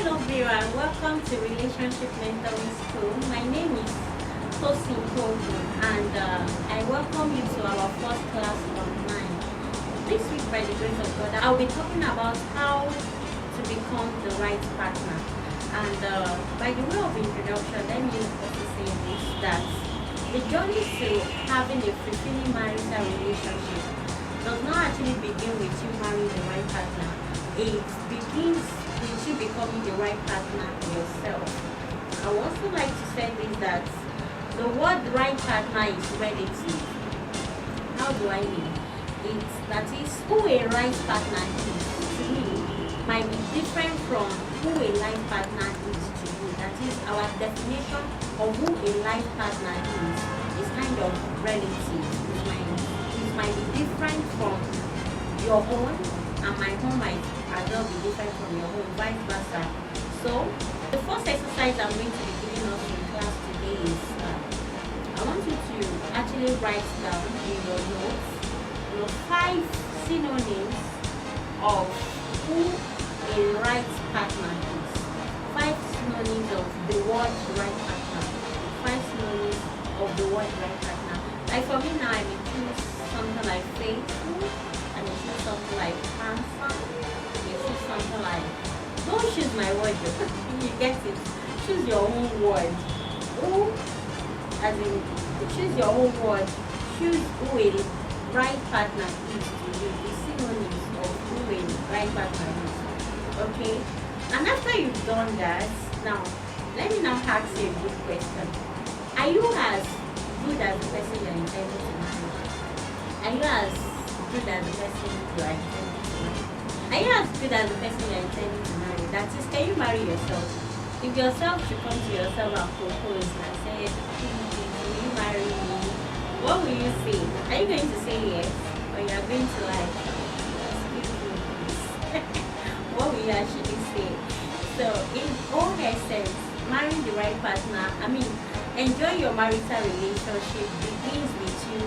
everyone, welcome to Relationship Mentoring School. My name is Tosin Togo and I welcome you to our first class online. This week, by the grace of God, I'll be talking about how to become the right partner. And by the way of introduction, let me also say this, that the journey to having a fulfilling marital relationship does not actually begin with you marrying the right partner. It begins with you becoming the right partner yourself. I would also like to say this, that the word right partner is relative. How do I mean? That is, who a right partner is to me might be different from who a life partner is to you. That is, our definition of who a life partner is kind of relative. It might be different from your own, and my own might as well be different from your own, vice versa. So, the first exercise I'm going to be giving us in class today is I want you to actually write down in your notes 5 synonyms of who a right partner is. 5 synonyms of the word right partner. 5 synonyms of the word right partner. Like for me now, I may choose something like faithful, and I choose something like handsome, I choose something like, don't choose my word, you get it. Choose your own word. Who, as in, choose your own word. Choose who a right partner is to you. The synonyms of who a right partner is. Okay? And after you've done that, now, let me now ask you a good question. Are you as good as the person you're intending to marry? Are you as good as the person you are intending to marry? Are you as good as the person you are intending to marry? That is, can you marry yourself? If yourself should come to yourself and propose and say, please, will you marry me? What will you say? Are you going to say yes? Or you are going to like, excuse me, please? What will you actually say? So, in all essence, marrying the right partner, enjoying your marital relationship begins with you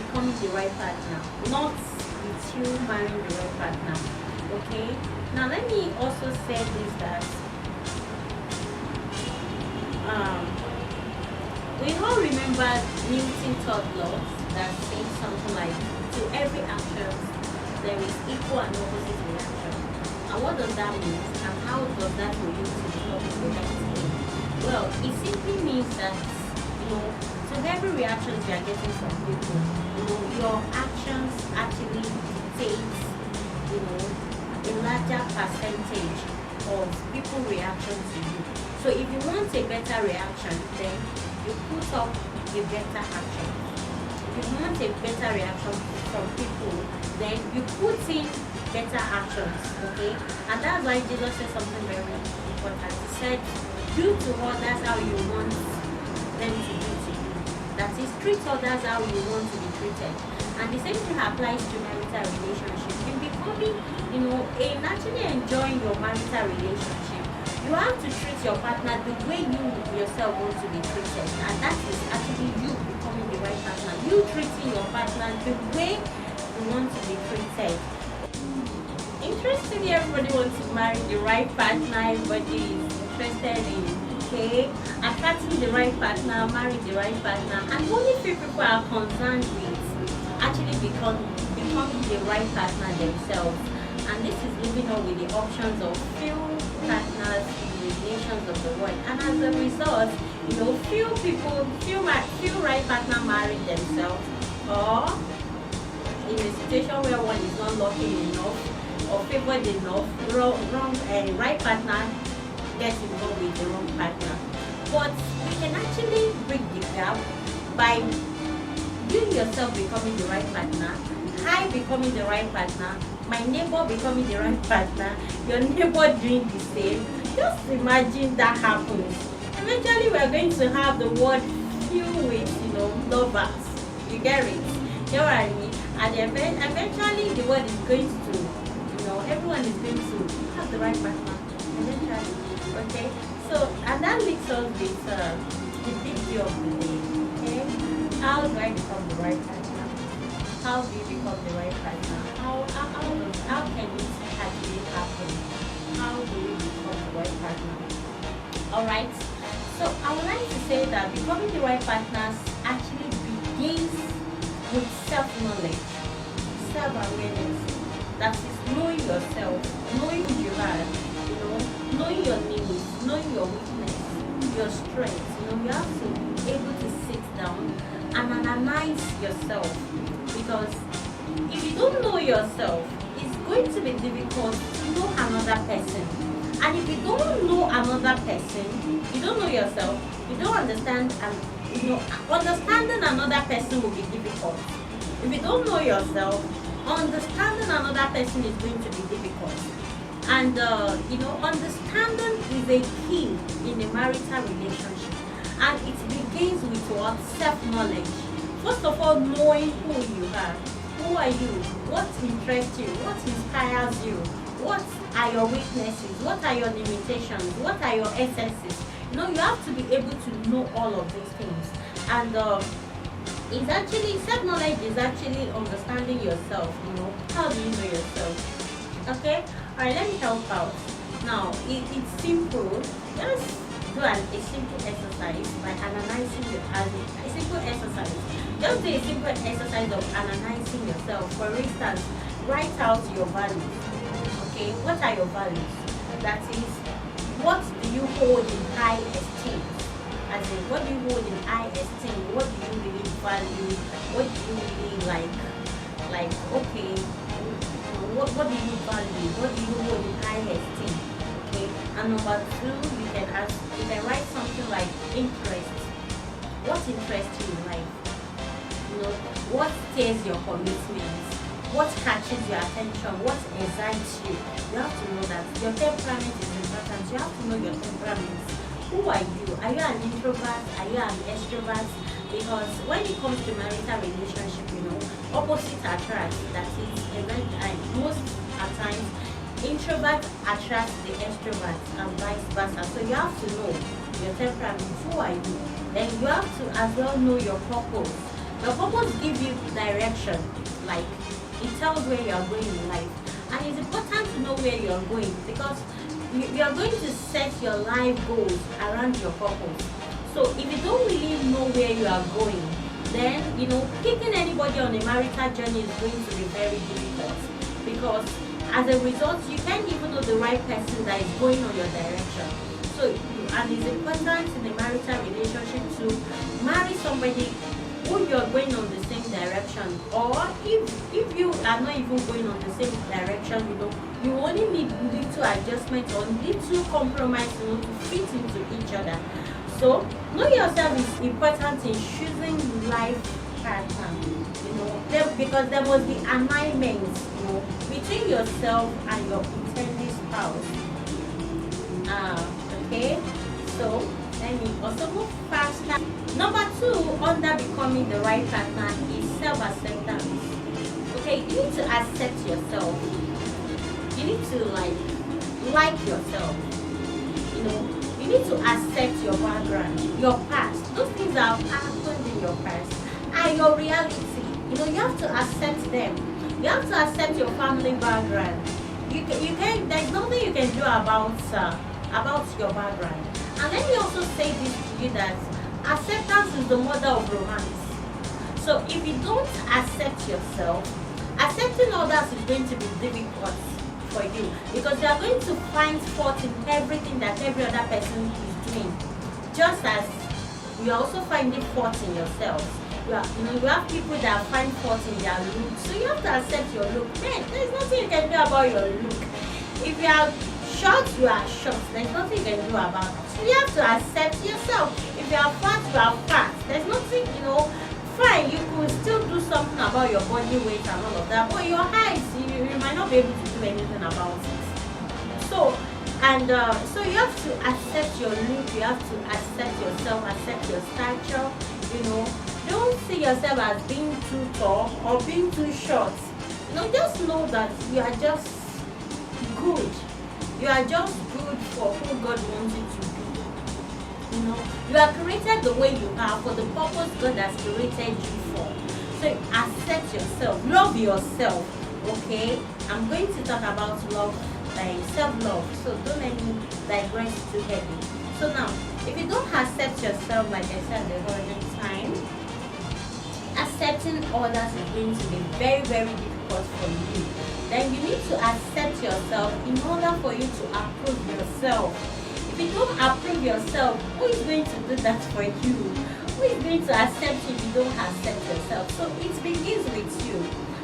becoming the right partner, not with you marrying the right partner. Okay? Now let me also say this, that we all remember Newton's third law that says something like, to every action there is equal and opposite reaction. And what does that mean? And how does that relate to becoming the right thing? Well, it simply means that, to every reaction you are getting from people, your actions actually dictate, a larger percentage of people's reaction to you. So if you want a better reaction, then you put up a better action. If you want a better reaction from people, then you put in better actions, okay? And that's why Jesus said something very important. He said, do to others how you want them to do to you. That is, treat others how you want to be treated. And the same thing applies to marital relationship. In becoming, in actually enjoying your marital relationship, you have to treat your partner the way you yourself want to be treated. And that is actually you becoming the right partner. You treating your partner the way you want to be treated. Interestingly, everybody wants to marry the right partner. Everybody is interested in, attracting the right partner, marrying the right partner. And only few people are concerned with actually becoming the right partner themselves. And this is leaving us with the options of few partners in the nations of the world. And as a result, few right partner marry themselves, or in a situation where one is not lucky enough or favored enough, right partner gets involved with the wrong partner. But we can actually break the gap by you yourself becoming the right partner, I becoming the right partner, my neighbor becoming the right partner, your neighbor doing the same. Just imagine that happens. Eventually we are going to have the world filled with, lovers. You get it? You know what I mean? And eventually the world is going to, everyone is going to have the right partner. Eventually. Okay? So, and that leads us with the big deal of the day. Okay? How do I become the right partner? How do you become the right partner? How can it actually happen? How do we become the right partner? Alright? So I would like to say that becoming the right partners actually begins with self-knowledge, self-awareness. That is knowing yourself, knowing who you are, knowing your needs, knowing your weakness, your strengths. You have to be able to sit down and analyze yourself, because if you don't know yourself, it's going to be difficult to know another person. And if you don't know another person, you don't know yourself, you don't understand, and understanding another person will be difficult. If you don't know yourself, understanding another person is going to be difficult. And understanding is a key in a marital relationship, and it begins with what? Self-knowledge. First of all, knowing who you are. Who are you? What interests you? What inspires you? What are your weaknesses? What are your limitations? What are your excesses? You have to be able to know all of these things. And it's actually, self-knowledge is actually understanding yourself. How do you know yourself? Okay? Alright, let me help out. Now, it's simple. Just do a simple exercise by analyzing a simple exercise. Just do a simple exercise of analyzing yourself. For instance, write out your values. Okay, what are your values? That is, what do you hold in high esteem? As in, what do you hold in high esteem? What do you really value? What do you really like? Okay, what do you value? What do you hold in high esteem? Okay, and number two, you can write something like interest. What interests you in life? What stays your commitments? What catches your attention? What excites you? You have to know that your temperament is important. You have to know your temperament. Who are you? Are you an introvert? Are you an extrovert? Because when it comes to marital relationship, opposite attracts. That is, most at times, introvert attracts the extrovert and vice versa. So you have to know your temperament. Who are you? Then you have to as well know your purpose. Your purpose gives you direction. Like, it tells where you are going in life. And it's important to know where you are going, because you are going to set your life goals around your purpose. So if you don't really know where you are going, then picking anybody on a marital journey is going to be very difficult, because as a result you can't even know the right person that is going on your direction. So and it's important in a marital relationship to marry somebody who you are going on the same direction, or if you are not even going on the same direction, you only need little adjustment or little compromise to fit into each other. So know yourself is important in choosing life partner. Because there must be alignment, between yourself and your intended spouse. Okay. So let me also move faster. Number two, under becoming the right partner, is self-acceptance. Okay, you need to accept yourself. You need to like yourself. You need to accept your background, your past. Those things that have happened in your past are your reality. You have to accept them. You have to accept your family background. You can. There's nothing you can do about your background. And let me also say this to you, that acceptance is the mother of romance. So if you don't accept yourself, accepting others is going to be difficult for you, because you are going to find fault in everything that every other person is doing, just as you are also finding fault in yourself. You have people that find fault in their look, so you have to accept your look. Man, there's nothing you can do about your look. If you are short, you are short. There's nothing you can do about it. So you have to accept yourself. If you are fat, you are fat. There's nothing, fine, you could still do something about your body weight and all of that, but your height, you might not be able to do anything about it. So you have to accept your look, you have to accept yourself, accept your stature. Don't see yourself as being too tall or being too short. Just know that you are just good. You are just good for who God wants you to be. You are created the way you are for the purpose God has created you for. So accept yourself, love yourself. Okay, I'm going to talk about love, like self-love. So don't let me digress too heavy. So now, if you don't accept yourself, like I said the whole time, accepting others is going to be very, very difficult for you. Then you need to accept yourself in order for you to approve yourself. If you don't approve yourself, who is going to do that for you? Who is going to accept you if you don't accept yourself? So it begins with you.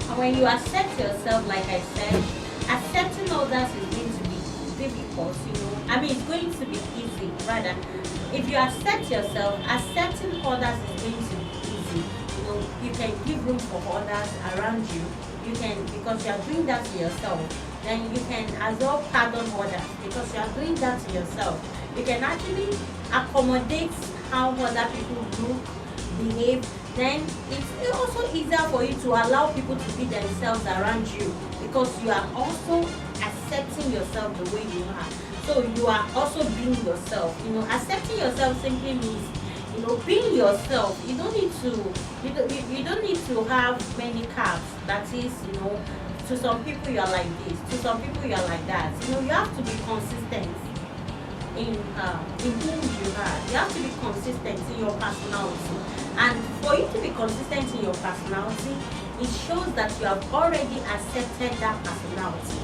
And when you accept yourself, like I said, accepting others is going to be difficult, it's going to be easy. Rather, if you accept yourself, accepting others is going to be easy. You can give room for others around you. You can, because you are doing that to yourself. Then you can as well pardon others because you are doing that to yourself. You can actually accommodate how other people look, behave. Then it's also easier for you to allow people to be themselves around you because you are also accepting yourself the way you are. So you are also being yourself. Accepting yourself simply means being yourself. You don't need to have many caps. That is, to some people you are like this, to some people you are like that. You have to be consistent in who you are. You have to be consistent in your personality. And for you to be consistent in your personality, it shows that you have already accepted that personality.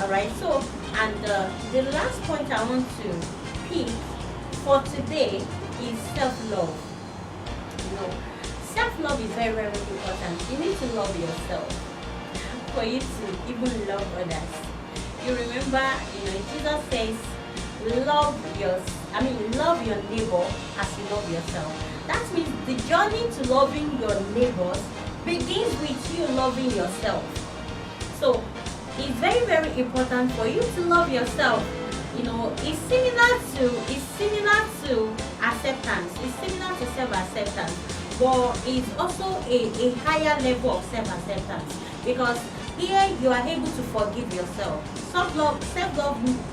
Alright, so, and the last point I want to pick for today is self-love. Self-love is very, very important. You need to love yourself for you to even love others. You remember, Jesus says, love your neighbor as you love yourself. That means the journey to loving your neighbors begins with you loving yourself. So it's very, very important for you to love yourself. It's similar to acceptance. It's similar to self-acceptance, but it's also a higher level of self-acceptance because here you are able to forgive yourself. Self-love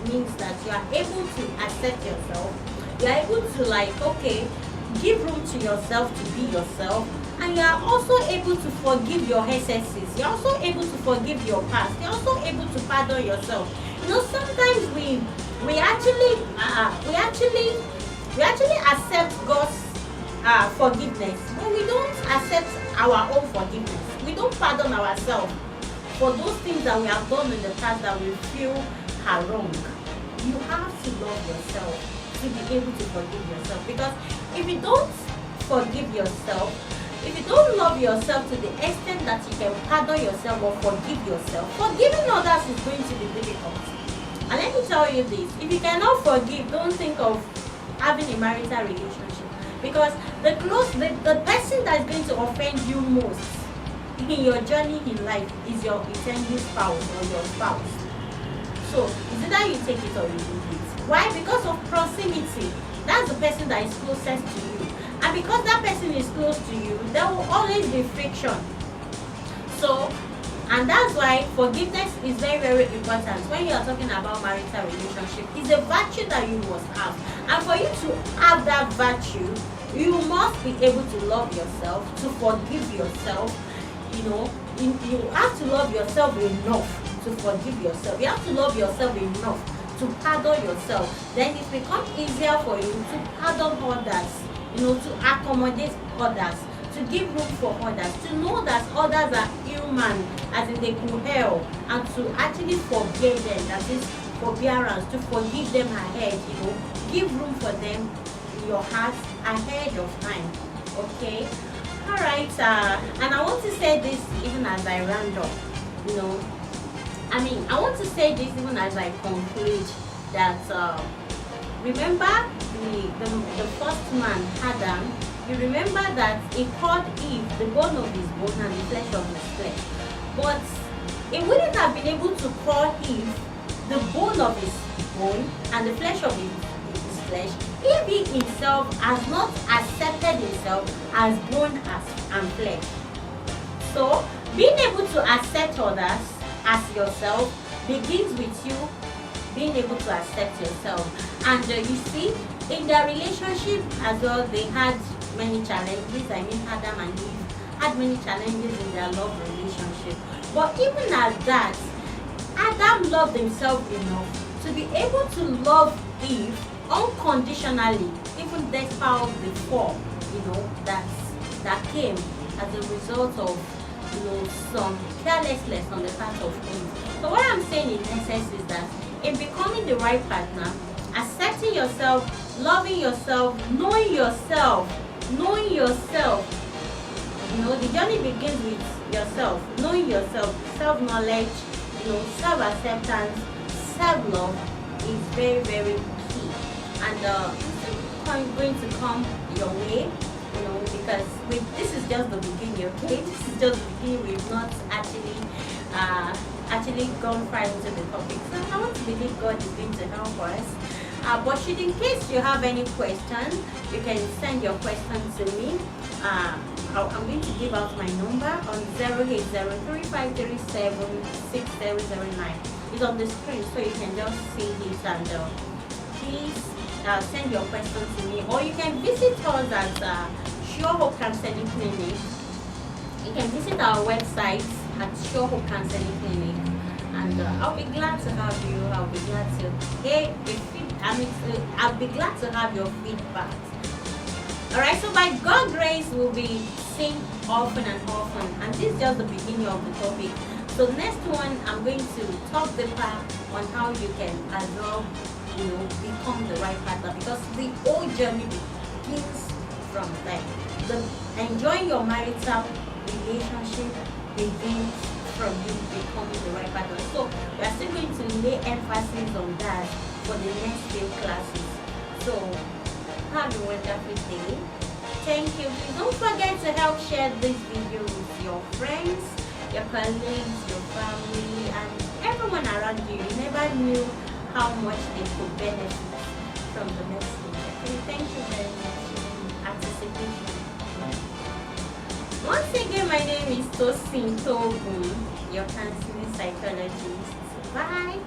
means that you are able to accept yourself. You are able to give room to yourself to be yourself, and you are also able to forgive your excesses. You are also able to forgive your past. You are also able to pardon yourself. Sometimes we actually accept God's forgiveness, but we don't accept our own forgiveness. We don't pardon ourselves for those things that we have done in the past that we feel are wrong. You have to love yourself to be able to forgive yourself, because if you don't forgive yourself, if you don't love yourself to the extent that you can pardon yourself or forgive yourself, forgiving others is going to be difficult. And let me tell you this, if you cannot forgive, don't think of having a marital relationship, because the person that is going to offend you most in your journey in life is your intended spouse or your spouse. So it's either you take it or you leave it. Why? Because of proximity. That's the person that is closest to you. And because that person is close to you, there will always be friction. So, and that's why forgiveness is very, very important when you are talking about marital relationship. It's a virtue that you must have. And for you to have that virtue, you must be able to love yourself, to forgive yourself. You have to love yourself enough to forgive yourself. You have to love yourself enough to pardon yourself. Then it becomes easier for you to pardon others, to accommodate others, to give room for others, to know that others are human, as in they could help, and to actually forgive them, that is forbearance, to forgive them ahead, give room for them in your heart ahead of time. Okay? Alright, and I want to say this even as I round up, I want to say this even as I conclude that remember the first man, Adam. You remember that he called Eve the bone of his bone and the flesh of his flesh. But he wouldn't have been able to call Eve the bone of his bone and the flesh of his flesh if he himself has not accepted himself as bone and flesh. So being able to accept others as yourself begins with you being able to accept yourself. And you see, in their relationship as well, they had many challenges. Adam and Eve had many challenges in their love relationship. But even at that, Adam loved himself enough to be able to love if unconditionally, even despite the fall, that came as a result of some carelessness on the part of Eve. So what I'm saying in essence is that in becoming the right partner, accepting yourself, loving yourself, knowing yourself, the journey begins with yourself, knowing yourself, self-knowledge, self-acceptance, self-love is very, very key. And it's going to come your way, because this is just the beginning, okay? This is just the beginning. We've not actually gone far into the topic. So I want to believe God is going to help us. But should in case you have any questions, you can send your questions to me. I'm going to give out my number on 08035376009. It's on the screen, so you can just see it, and please send your questions to me. Or you can visit us at Sure Hope Counseling Clinic. You can visit our website at Sure Hope Counseling Clinic, and I'll be glad to have you. I'll be glad to I'll be glad to have your feedback. Alright, so by God's grace, we'll be seeing often and often, and this is just the beginning of the topic. So next one, I'm going to talk deeper on how you can absorb, become the right partner, because the whole journey begins from there. Enjoying your marital relationship begins from you becoming the right partner. So we are still going to lay emphasis on that for the next few classes. So have a wonderful day. Thank you. Please don't forget to help share this video with your friends, your colleagues, your family, and everyone around you. You never knew how much they could benefit from the message. Okay, thank you very much. Anticipation. Once again, my name is Tosin Togun, your counseling psychologist. Bye.